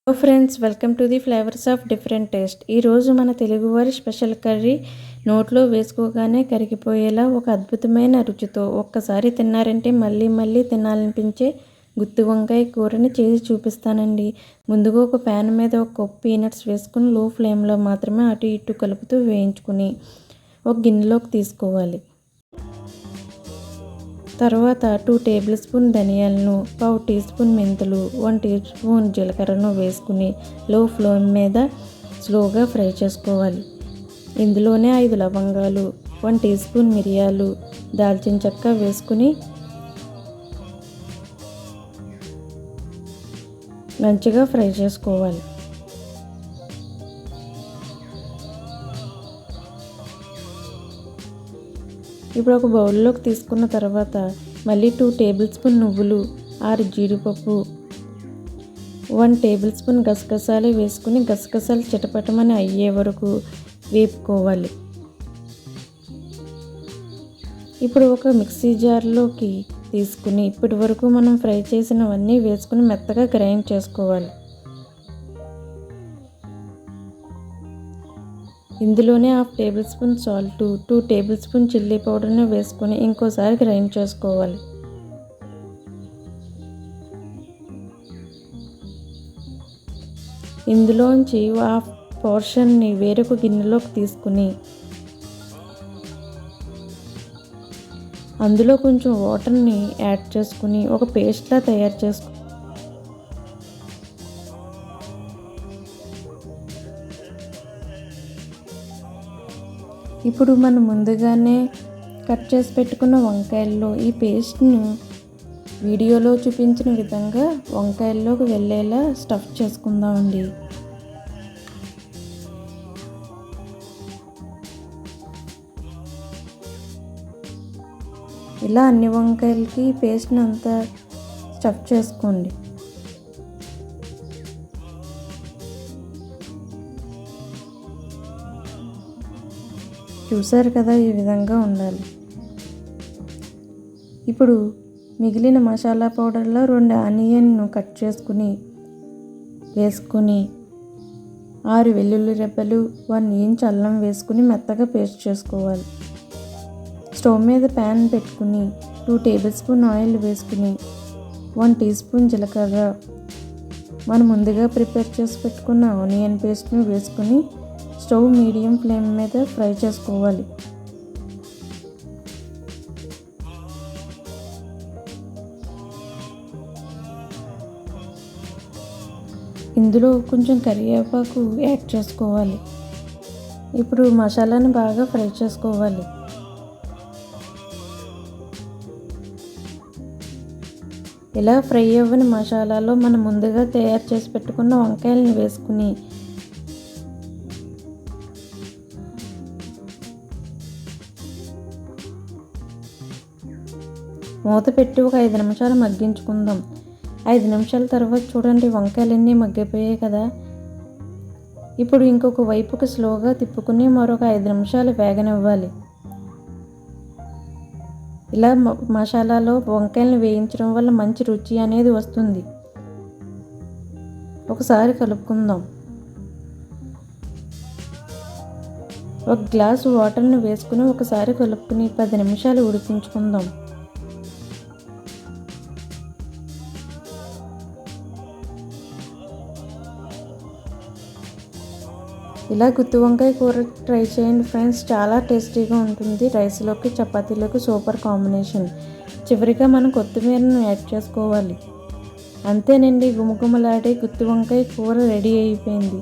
Hello friends, welcome to the flavours of different taste. ఈరోజు మన తెలుగువారి స్పెషల్ కర్రీ నోట్లో వేసుకోగానే కరిగిపోయేలా ఒక అద్భుతమైన రుచితో ఒక్కసారి తిన్నారంటే మళ్ళీ మళ్ళీ తినాలనిపించే గుత్తి వంకాయ కూరని చేసి చూపిస్తానండి. ముందుగా ఒక ప్యాన్ మీద ఒక కప్పు పీనట్స్ వేసుకుని లో ఫ్లేమ్లో మాత్రమే అటు ఇటు కలుపుతూ వేయించుకుని ఒక గిన్నెలోకి తీసుకోవాలి. తర్వాత 2 టేబుల్ స్పూన్ ధనియాలను, 1/2 టీ స్పూన్ మెంతులు, 1 టీ స్పూన్ జీలకర్రను వేసుకుని లో ఫ్లేమ్ మీద స్లోగా ఫ్రై చేసుకోవాలి. ఇందులోనే 5 లవంగాలు, 1 టీ స్పూన్ మిరియాలు, దాల్చిన చెక్క వేసుకుని మంచిగా ఫ్రై చేసుకోవాలి. ఇప్పుడు ఒక బౌల్లోకి తీసుకున్న తర్వాత మళ్ళీ 2 టేబుల్ స్పూన్ నువ్వులు, 6 జీడిపప్పు, 1 టేబుల్ స్పూన్ గసగసాలు వేసుకుని గసగసాలు చిటపటమని అయ్యే వరకు వేపుకోవాలి. ఇప్పుడు ఒక మిక్సీ జార్లోకి తీసుకుని ఇప్పటి వరకు మనం ఫ్రై చేసినవన్నీ వేసుకుని మెత్తగా గ్రైండ్ చేసుకోవాలి. ఇందులోనే 1/2 table spoon salt, 2 table spoon chilli పౌడర్ని వేసుకొని ఇంకోసారి గ్రైండ్ చేసుకోవాలి. ఇందులోంచి హాఫ్ పోర్షన్ని వేరొక గిన్నెలోకి తీసుకుని అందులో కొంచెం వాటర్ని యాడ్ చేసుకుని ఒక పేస్ట్లా తయారు చేసుకోవాలి. ఇప్పుడు మనం ముందుగానే కట్ చేసి పెట్టుకున్న వంకాయల్లో ఈ పేస్ట్ను వీడియోలో చూపించిన విధంగా వంకాయల్లోకి వెళ్ళేలా స్టఫ్ చేసుకుందామండి. ఇలా అన్ని వంకాయలకి పేస్ట్ని అంతా స్టఫ్ చేసుకోండి. చూసారు కదా, ఈ విధంగా ఉండాలి. ఇప్పుడు మిగిలిన మసాలా పౌడర్లో 2 ఆనియన్ను కట్ చేసుకుని వేసుకుని 6 వెల్లుల్లి రెబ్బలు, 1 ఇంచ్ అల్లం వేసుకుని మెత్తగా పేస్ట్ చేసుకోవాలి. స్టవ్ మీద ప్యాన్ పెట్టుకుని 2 టేబుల్ స్పూన్ ఆయిల్ వేసుకుని 1 టీ స్పూన్ జీలకర్ర, మనం ముందుగా ప్రిపేర్ చేసి పెట్టుకున్న ఆనియన్ పేస్ట్ని వేసుకుని స్టవ్ మీడియం ఫ్లేమ్ మీద ఫ్రై చేసుకోవాలి. ఇందులో కొంచెం కరివేపాకు యాడ్ చేసుకోవాలి. ఇప్పుడు మసాలాను బాగా ఫ్రై చేసుకోవాలి. ఇలా ఫ్రై అవ్వని మసాలాలో మనం ముందుగా తయారు చేసి పెట్టుకున్న వంకాయలను వేసుకుని మూత పెట్టి ఒక 5 నిమిషాలు మగ్గించుకుందాం. 5 నిమిషాల తర్వాత చూడండి, వంకాయలన్నీ మగ్గిపోయాయి కదా. ఇప్పుడు ఇంకొక వైపుకి స్లోగా తిప్పుకుని మరొక 5 నిమిషాలు వేగనివ్వాలి. ఇలా మసాలాలో వంకాయలను వేయించడం వల్ల మంచి రుచి అనేది వస్తుంది. ఒకసారి కలుపుకుందాం. ఒక గ్లాసు వాటర్ని వేసుకుని ఒకసారి కలుపుకుని 10 నిమిషాలు ఉడికించుకుందాం. ఇలా గుత్తి వంకాయ కూర ట్రై చేయండి ఫ్రెండ్స్, చాలా టేస్టీగా ఉంటుంది. రైస్లోకి, చపాతీలోకి సూపర్ కాంబినేషన్. చివరిగా మనం కొత్తిమీరను యాడ్ చేసుకోవాలి. అంతేనండి, గుమగుమలాడే గుత్తి వంకాయ కూర రెడీ అయిపోయింది.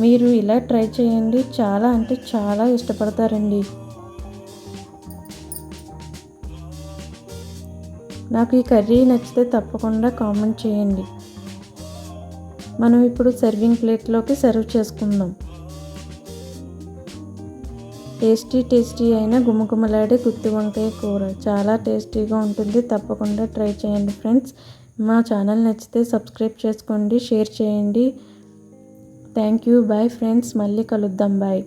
మీరు ఇలా ట్రై చేయండి, చాలా అంటే చాలా ఇష్టపడతారండి. నాకు ఈ కర్రీ నచ్చితే తప్పకుండా కామెంట్ చేయండి. మనం ఇప్పుడు సర్వింగ్ ప్లేట్లోకి సర్వ్ చేసుకుందాం. టేస్టీ అయిన గుమగుమలాడే గుత్తి వంకాయ కూర చాలా టేస్టీగా ఉంటుంది. తప్పకుండా ట్రై చేయండి ఫ్రెండ్స్. మా ఛానల్ నచ్చితే సబ్స్క్రైబ్ చేసుకోండి, షేర్ చేయండి. Thank you. బాయ్ ఫ్రెండ్స్, మళ్ళీ కలుద్దాం. బాయ్.